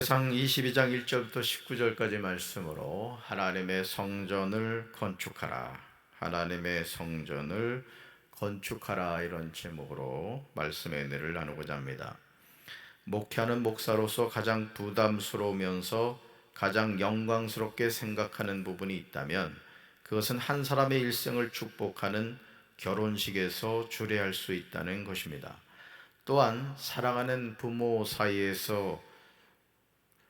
상 22장 1절부터 19절까지 말씀으로 하나님의 성전을 건축하라, 하나님의 성전을 건축하라, 이런 제목으로 말씀의 은혜를 나누고자 합니다. 목회하는 목사로서 가장 부담스러우면서 가장 영광스럽게 생각하는 부분이 있다면 그것은 한 사람의 일생을 축복하는 결혼식에서 주례할 수 있다는 것입니다. 또한 사랑하는 부모 사이에서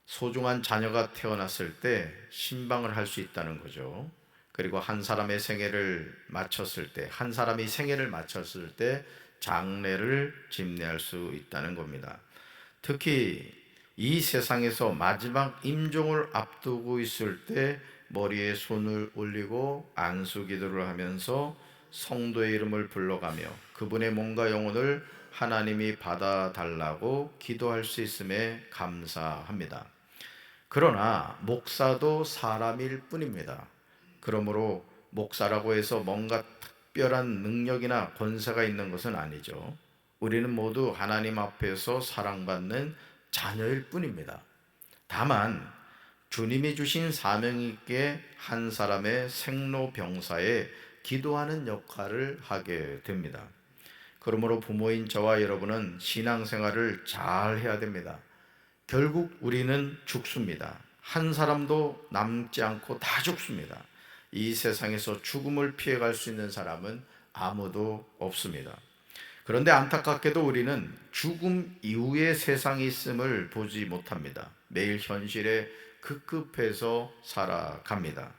소중한 자녀가 태어났을 때 신방을 할 수 있다는 거죠. 그리고 한 사람이 생애를 마쳤을 때 장례를 집례할 수 있다는 겁니다. 특히 이 세상에서 마지막 임종을 앞두고 있을 때 머리에 손을 올리고 안수 기도를 하면서 성도의 이름을 불러가며 그분의 몸과 영혼을 하나님이 받아달라고 기도할 수 있음에 감사합니다. 그러나 목사도 사람일 뿐입니다. 그러므로 목사라고 해서 뭔가 특별한 능력이나 권세가 있는 것은 아니죠. 우리는 모두 하나님 앞에서 사랑받는 자녀일 뿐입니다. 다만 주님이 주신 사명이 있게 한 사람의 생로병사에 기도하는 역할을 하게 됩니다. 그러므로 부모인 저와 여러분은 신앙생활을 잘 해야 됩니다. 결국 우리는 죽습니다. 한 사람도 남지 않고 다 죽습니다. 이 세상에서 죽음을 피해갈 수 있는 사람은 아무도 없습니다. 그런데 안타깝게도 우리는 죽음 이후의 세상이 있음을 보지 못합니다. 매일 현실에 급급해서 살아갑니다.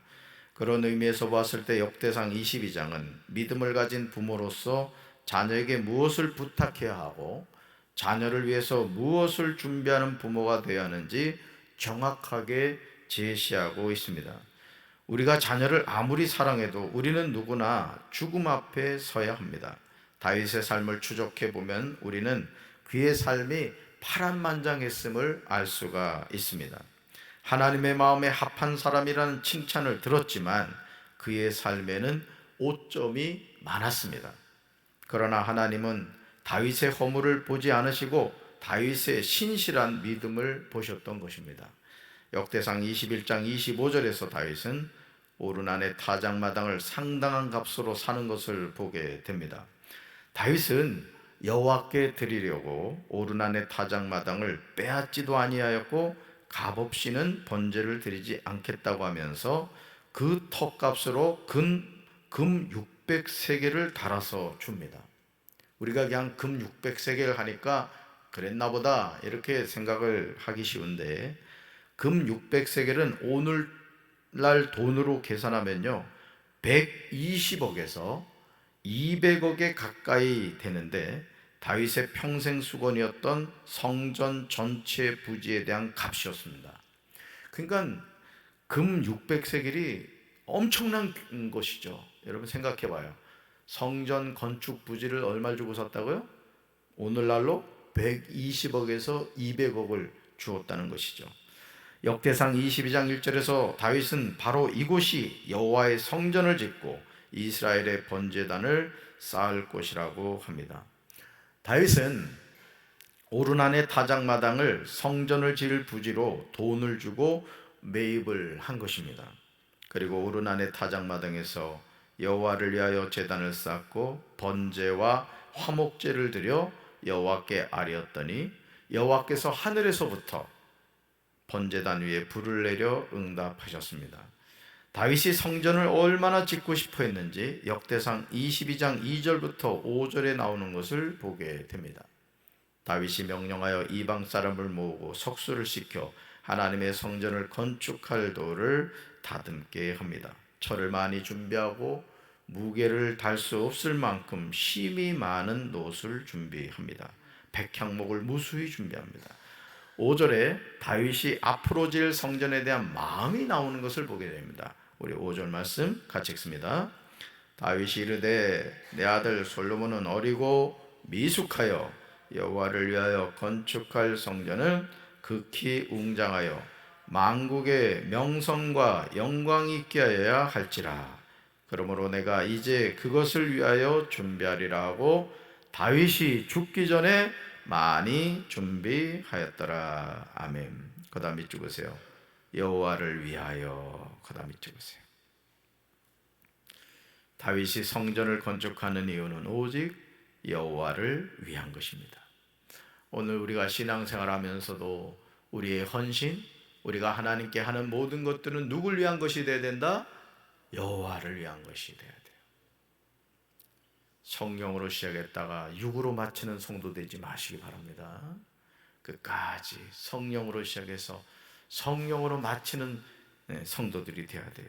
그런 의미에서 봤을 때 역대상 22장은 믿음을 가진 부모로서 자녀에게 무엇을 부탁해야 하고 자녀를 위해서 무엇을 준비하는 부모가 되어야 하는지 정확하게 제시하고 있습니다. 우리가 자녀를 아무리 사랑해도 우리는 누구나 죽음 앞에 서야 합니다. 다윗의 삶을 추적해 보면 우리는 그의 삶이 파란만장했음을 알 수가 있습니다. 하나님의 마음에 합한 사람이라는 칭찬을 들었지만 그의 삶에는 오점이 많았습니다. 그러나 하나님은 다윗의 허물을 보지 않으시고 다윗의 신실한 믿음을 보셨던 것입니다. 역대상 21장 25절에서 다윗은 오르난의 타작마당을 상당한 값으로 사는 것을 보게 됩니다. 다윗은 여호와께 드리려고 오르난의 타작마당을 빼앗지도 아니하였고 값없이는 번제를 드리지 않겠다고 하면서 그 턱값으로 금 600세겔을 달아서 줍니다. 우리가 그냥 금 600세겔 하니까 그랬나 보다 이렇게 생각을 하기 쉬운데 금 600세겔은 오늘날 돈으로 계산하면요 120억에서 200억에 가까이 되는데 다윗의 평생 수건이었던 성전 전체 부지에 대한 값이었습니다. 그러니까 금 600세겔이 엄청난 것이죠. 여러분 생각해 봐요. 성전 건축 부지를 얼마 주고 샀다고요? 오늘날로 120억에서 200억을 주었다는 것이죠. 역대상 22장 1절에서 다윗은 바로 이곳이 여호와의 성전을 짓고 이스라엘의 번제단을 쌓을 곳이라고 합니다. 다윗은 오르난의 타작마당을 성전을 지을 부지로 돈을 주고 매입을 한 것입니다. 그리고 오르난의 타작마당에서 여호와를 위하여 제단을 쌓고 번제와 화목제를 드려 여호와께 아뢰었더니 여호와께서 하늘에서부터 번제단 위에 불을 내려 응답하셨습니다. 다윗이 성전을 얼마나 짓고 싶어 했는지 역대상 22장 2절부터 5절에 나오는 것을 보게 됩니다. 다윗이 명령하여 이방 사람을 모으고 석수를 시켜 하나님의 성전을 건축할 도를 다듬게 합니다. 철을 많이 준비하고 무게를 달 수 없을 만큼 심이 많은 놋을 준비합니다. 백향목을 무수히 준비합니다. 5절에 다윗이 앞으로 지을 성전에 대한 마음이 나오는 것을 보게 됩니다. 우리 5절 말씀 같이 읽습니다. 다윗이 이르되 내 아들 솔로몬은 어리고 미숙하여 여호와를 위하여 건축할 성전을 극히 웅장하여 만국의 명성과 영광이 있게 하여야 할지라. 그러므로 내가 이제 그것을 위하여 준비하리라 하고 다윗이 죽기 전에 많이 준비하였더라. 아멘. 그 다음에 찍으세요. 여호와를 위하여. 그 다음에 찍으세요. 다윗이 성전을 건축하는 이유는 오직 여호와를 위한 것입니다. 오늘 우리가 신앙생활하면서도 우리의 헌신, 우리가 하나님께 하는 모든 것들은 누굴 위한 것이 되어야 된다? 여호와를 위한 것이 되어야 돼요. 성령으로 시작했다가 육으로 마치는 성도 되지 마시기 바랍니다. 끝까지 성령으로 시작해서 성령으로 마치는 성도들이 되어야 돼요.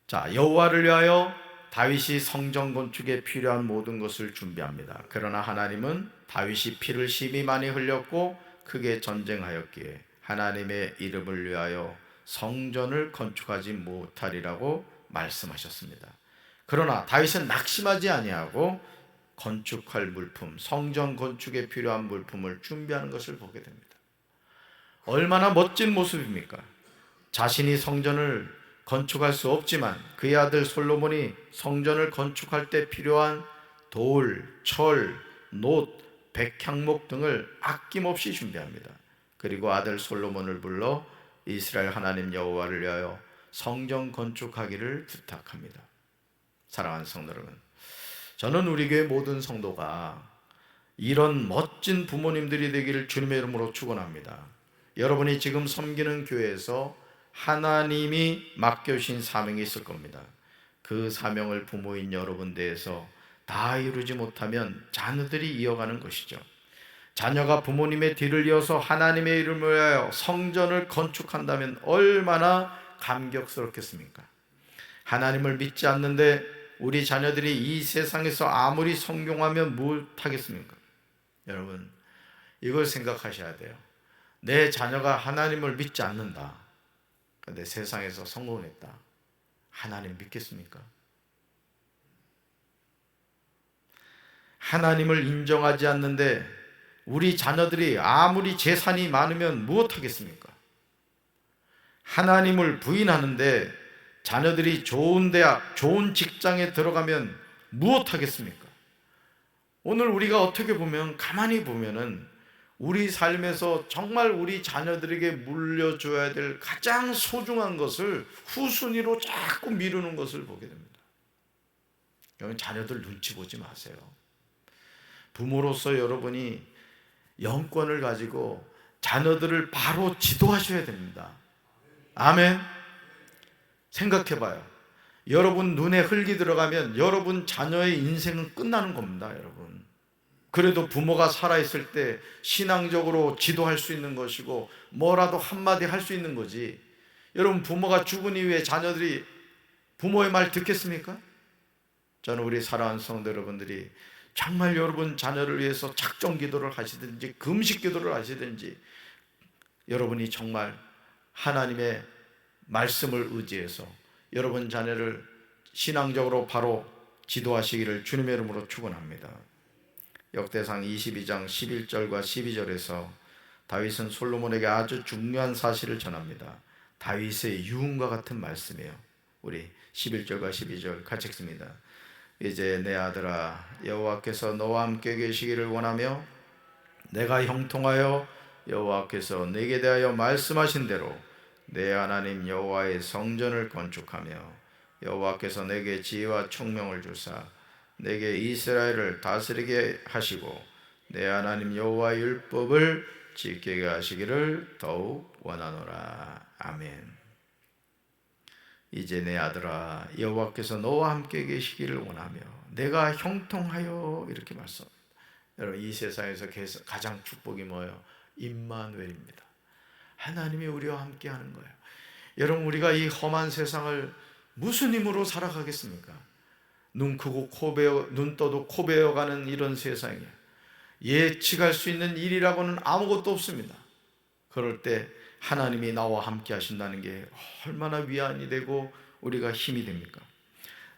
자, 여호와를 위하여 다윗이 성전 건축에 필요한 모든 것을 준비합니다. 그러나 하나님은 다윗이 피를 심히 많이 흘렸고 크게 전쟁하였기에 하나님의 이름을 위하여 성전을 건축하지 못하리라고 말씀하셨습니다. 그러나 다윗은 낙심하지 아니하고 건축할 물품, 성전 건축에 필요한 물품을 준비하는 것을 보게 됩니다. 얼마나 멋진 모습입니까? 자신이 성전을 건축할 수 없지만 그의 아들 솔로몬이 성전을 건축할 때 필요한 돌, 철, 놋, 백향목 등을 아낌없이 준비합니다. 그리고 아들 솔로몬을 불러 이스라엘 하나님 여호와를 위하여 성전 건축하기를 부탁합니다. 사랑하는 성도 여러분, 저는 우리 교회 모든 성도가 이런 멋진 부모님들이 되기를 주님의 이름으로 축원합니다. 여러분이 지금 섬기는 교회에서 하나님이 맡겨주신 사명이 있을 겁니다. 그 사명을 부모인 여러분 대해서 다 이루지 못하면 자녀들이 이어가는 것이죠. 자녀가 부모님의 뒤를 이어서 하나님의 이름을 위하여 성전을 건축한다면 얼마나 감격스럽겠습니까? 하나님을 믿지 않는데 우리 자녀들이 이 세상에서 아무리 성공하면 못하겠습니까? 여러분, 이걸 생각하셔야 돼요. 내 자녀가 하나님을 믿지 않는다. 근데 세상에서 성공했다. 하나님 믿겠습니까? 하나님을 인정하지 않는데 우리 자녀들이 아무리 재산이 많으면 무엇하겠습니까? 하나님을 부인하는데 자녀들이 좋은 대학, 좋은 직장에 들어가면 무엇하겠습니까? 오늘 우리가 어떻게 보면 가만히 보면은 우리 삶에서 정말 우리 자녀들에게 물려줘야 될 가장 소중한 것을 후순위로 자꾸 미루는 것을 보게 됩니다. 여러분, 자녀들 눈치 보지 마세요. 부모로서 여러분이 영권을 가지고 자녀들을 바로 지도하셔야 됩니다. 아멘. 생각해봐요. 여러분 눈에 흙이 들어가면 여러분 자녀의 인생은 끝나는 겁니다. 여러분, 그래도 부모가 살아있을 때 신앙적으로 지도할 수 있는 것이고 뭐라도 한마디 할 수 있는 거지. 여러분, 부모가 죽은 이후에 자녀들이 부모의 말 듣겠습니까? 저는 우리 사랑하는 성도 여러분들이 정말 여러분 자녀를 위해서 작정 기도를 하시든지 금식 기도를 하시든지 여러분이 정말 하나님의 말씀을 의지해서 여러분 자녀를 신앙적으로 바로 지도하시기를 주님의 이름으로 축원합니다. 역대상 22장 11절과 12절에서 다윗은 솔로몬에게 아주 중요한 사실을 전합니다. 다윗의 유언과 같은 말씀이에요. 우리 11절과 12절 같이 읽습니다. 이제 내 아들아, 여호와께서 너와 함께 계시기를 원하며 내가 형통하여 여호와께서 내게 대하여 말씀하신 대로 내 하나님 여호와의 성전을 건축하며 여호와께서 내게 지혜와 총명을 주사 내게 이스라엘을 다스리게 하시고 내 하나님 여호와의 율법을 지키게 하시기를 더욱 원하노라. 아멘. 이제 내 아들아, 여호와께서 너와 함께 계시기를 원하며 내가 형통하여, 이렇게 말씀합니다. 여러분, 이 세상에서 가장 축복이 뭐예요? 임마누엘입니다. 하나님이 우리와 함께 하는 거예요. 여러분, 우리가 이 험한 세상을 무슨 힘으로 살아가겠습니까? 눈 크고 눈 떠도 코 베어가는 이런 세상이에요. 예측할 수 있는 일이라고는 아무것도 없습니다. 그럴 때 하나님이 나와 함께 하신다는 게 얼마나 위안이 되고 우리가 힘이 됩니까?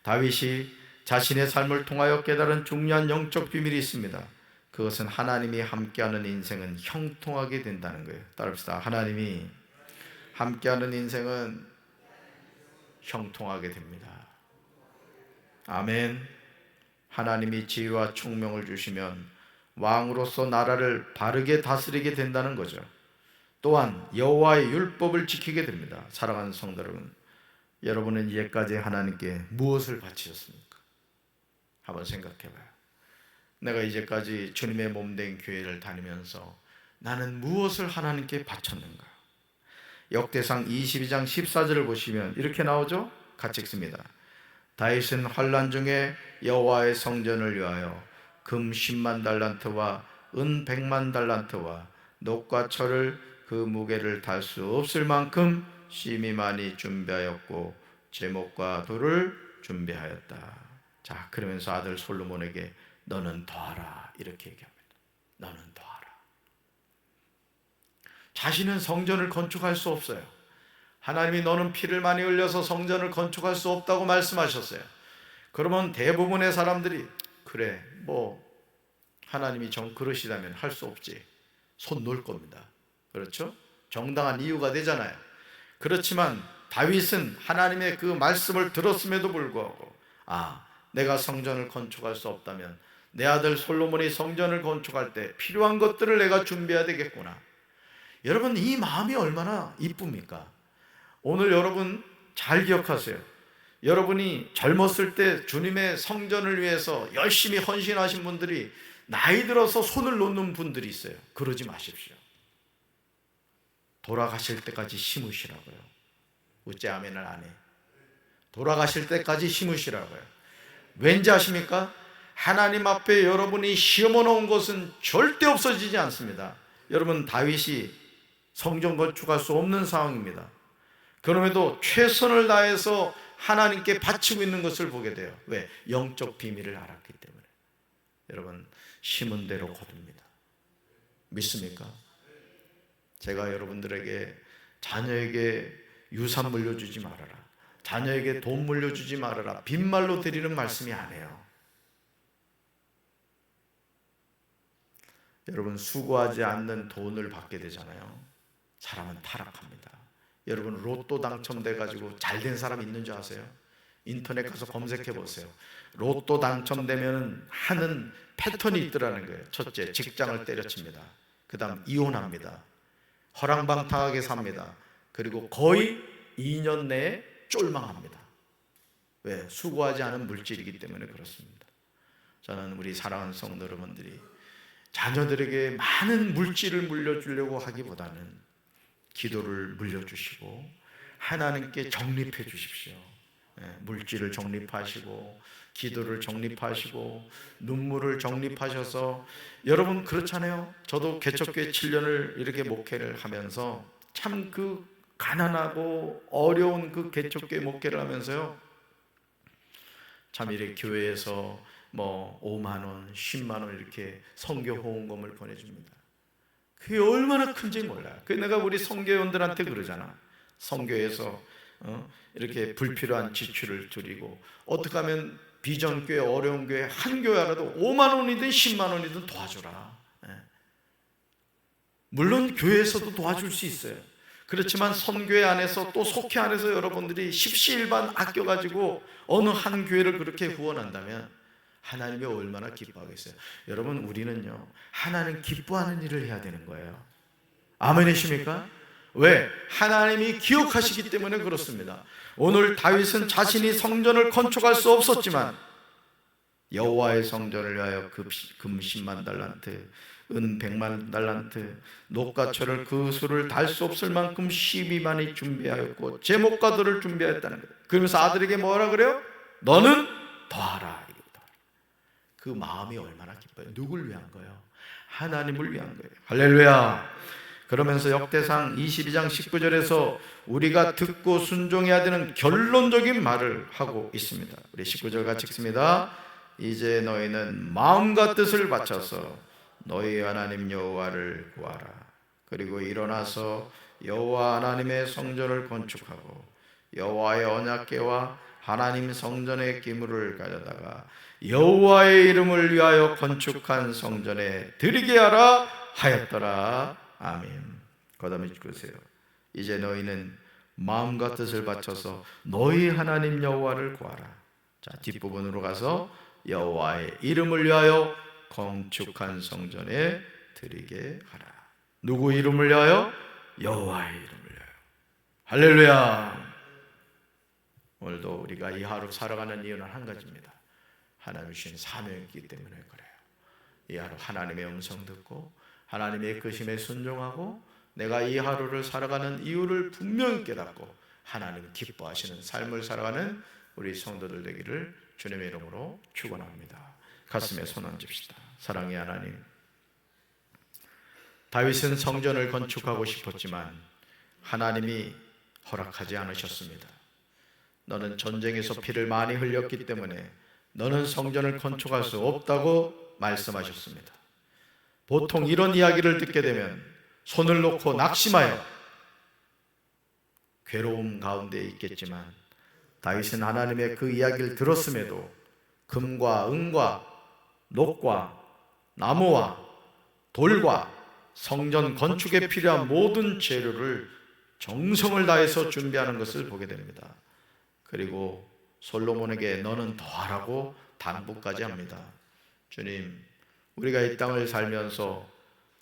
다윗이 자신의 삶을 통하여 깨달은 중요한 영적 비밀이 있습니다. 그것은 하나님이 함께하는 인생은 형통하게 된다는 거예요. 따라합시다. 하나님이 함께하는 인생은 형통하게 됩니다. 아멘. 하나님이 지혜와 총명을 주시면 왕으로서 나라를 바르게 다스리게 된다는 거죠. 또한 여호와의 율법을 지키게 됩니다. 사랑하는 성도 여러분, 여러분은 이제까지 하나님께 무엇을 바치셨습니까? 한번 생각해 봐요. 내가 이제까지 주님의 몸된 교회를 다니면서 나는 무엇을 하나님께 바쳤는가? 역대상 22장 14절을 보시면 이렇게 나오죠? 같이 읽습니다. 다윗은 환난 중에 여호와의 성전을 위하여 금 10만 달란트와 은 100만 달란트와 녹과 철을 그 무게를 달 수 없을 만큼 심히 많이 준비하였고 제목과 돌을 준비하였다. 자, 그러면서 아들 솔로몬에게 너는 더하라 이렇게 얘기합니다. 너는 더하라. 자신은 성전을 건축할 수 없어요. 하나님이 너는 피를 많이 흘려서 성전을 건축할 수 없다고 말씀하셨어요. 그러면 대부분의 사람들이 그래 뭐 하나님이 정 그러시다면 할 수 없지, 손 놓을 겁니다. 그렇죠? 정당한 이유가 되잖아요. 그렇지만 다윗은 하나님의 그 말씀을 들었음에도 불구하고 내가 성전을 건축할 수 없다면 내 아들 솔로몬이 성전을 건축할 때 필요한 것들을 내가 준비해야 되겠구나. 여러분, 이 마음이 얼마나 이쁩니까? 오늘 여러분 잘 기억하세요. 여러분이 젊었을 때 주님의 성전을 위해서 열심히 헌신하신 분들이 나이 들어서 손을 놓는 분들이 있어요. 그러지 마십시오. 돌아가실 때까지 심으시라고요. 어째 아멘을 안 해? 돌아가실 때까지 심으시라고요. 왠지 아십니까? 하나님 앞에 여러분이 심어 놓은 것은 절대 없어지지 않습니다. 여러분, 다윗이 성전 건축할 수 없는 상황입니다. 그럼에도 최선을 다해서 하나님께 바치고 있는 것을 보게 돼요. 왜? 영적 비밀을 알았기 때문에. 여러분, 심은 대로 거둡니다. 믿습니까? 제가 여러분들에게 자녀에게 유산 물려주지 말아라, 자녀에게 돈 물려주지 말아라, 빈말로 드리는 말씀이 아니에요. 여러분, 수고하지 않는 돈을 받게 되잖아요. 사람은 타락합니다. 여러분, 로또 당첨돼가지고 잘된 사람 있는 줄 아세요? 인터넷 가서 검색해 보세요. 로또 당첨되면 하는 패턴이 있더라는 거예요. 첫째, 직장을 때려칩니다. 그 다음 이혼합니다. 허랑방탕하게 삽니다. 그리고 거의 2년 내에 쫄망합니다. 왜? 수고하지 않은 물질이기 때문에 그렇습니다. 저는 우리 사랑하는 성도 여러분들이 자녀들에게 많은 물질을 물려주려고 하기보다는 기도를 물려주시고 하나님께 적립해 주십시오. 물질을 적립하시고 기도를 적립하시고 눈물을 적립하셔서, 여러분 그렇잖아요. 저도 개척교회 7년을 이렇게 목회를 하면서 참 그 가난하고 어려운 그 개척교회 목회를 하면서요, 참 이렇게 교회에서 뭐 5만 원, 10만 원 이렇게 선교 후원금을 보내줍니다. 그게 얼마나 큰지 몰라요. 그 내가 우리 선교원들한테 그러잖아. 선교에서 이렇게 불필요한 지출을 줄이고 어떻게 하면 비전교회, 어려운 교회 한 교회라도 5만 원이든 10만 원이든 도와주라. 물론 교회에서도 도와줄 수 있어요. 그렇지만 선교회 안에서 또 속회 안에서 여러분들이 십시일반 아껴가지고 어느 한 교회를 그렇게 후원한다면 하나님이 얼마나 기뻐하겠어요. 여러분, 우리는요 하나님 기뻐하는 일을 해야 되는 거예요. 아멘이십니까? 왜? 하나님이 기억하시기 때문에 그렇습니다. 오늘 다윗은 자신이 성전을 건축할 수 없었지만 여호와의 성전을 위하여 금 10만 달란트, 은 100만 달란트, 녹과 철을 그 수를 달 수 없을 만큼 심히 많이 준비하였고 제목과 돌을 준비하였다는 거예요. 그러면서 아들에게 뭐라 그래요? 너는 더하라. 그 마음이 얼마나 기뻐요. 누굴 위한 거예요? 하나님을 위한 거예요. 할렐루야. 그러면서 역대상 22장 19절에서 우리가 듣고 순종해야 되는 결론적인 말을 하고 있습니다. 우리 19절 같이 읽습니다. 이제 너희는 마음과 뜻을 바쳐서 너희 하나님 여호와를 구하라. 그리고 일어나서 여호와 하나님의 성전을 건축하고 여호와의 언약궤와 하나님 성전의 기물을 가져다가 여호와의 이름을 위하여 건축한 성전에 드리게 하라 하였더라. 아멘. 거듭해 주세요. 이제 너희는 마음과 뜻을 바쳐서 너희 하나님 여호와를 구하라. 자, 뒷부분으로 가서 여호와의 이름을 위하여 건축한 성전에 드리게 하라. 누구 이름을 위하여? 여호와의 이름을 할렐루야. 오늘도 우리가 이 하루 살아가는 이유는 한 가지입니다. 하나님 주신 사명이 있기 때문에 그래요. 이 하루 하나님의 음성 듣고 하나님의 이끄심에 순종하고 내가 이 하루를 살아가는 이유를 분명히 깨닫고 하나님 기뻐하시는 삶을 살아가는 우리 성도들 되기를 주님의 이름으로 축원합니다. 가슴에 손 얹읍시다. 사랑의 하나님, 다윗은 성전을 건축하고 싶었지만 하나님이 허락하지 않으셨습니다. 너는 전쟁에서 피를 많이 흘렸기 때문에 너는 성전을 건축할 수 없다고 말씀하셨습니다. 보통 이런 이야기를 듣게 되면 손을 놓고 낙심하여 괴로움 가운데 있겠지만 다윗은 하나님의 그 이야기를 들었음에도 금과 은과 녹과 나무와 돌과 성전 건축에 필요한 모든 재료를 정성을 다해서 준비하는 것을 보게 됩니다. 그리고 솔로몬에게 너는 더하라고 당부까지 합니다. 주님, 우리가 이 땅을 살면서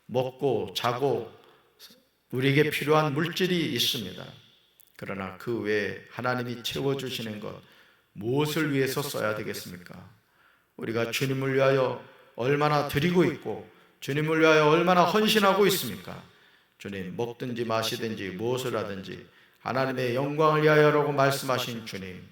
먹고 자고 우리에게 필요한 물질이 있습니다. 그러나 그 외에 하나님이 채워주시는 것 무엇을 위해서 써야 되겠습니까? 우리가 주님을 위하여 얼마나 드리고 있고 주님을 위하여 얼마나 헌신하고 있습니까? 주님, 먹든지 마시든지 무엇을 하든지 하나님의 영광을 위하여라고 말씀하신 주님,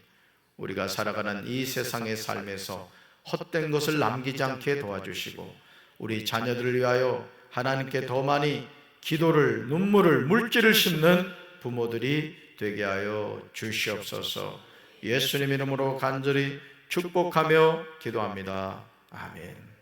우리가 살아가는 이 세상의 삶에서 헛된 것을 남기지 않게 도와주시고 우리 자녀들을 위하여 하나님께 더 많이 기도를, 눈물을, 물질을 심는 부모들이 되게 하여 주시옵소서. 예수님 이름으로 간절히 축복하며 기도합니다. 아멘.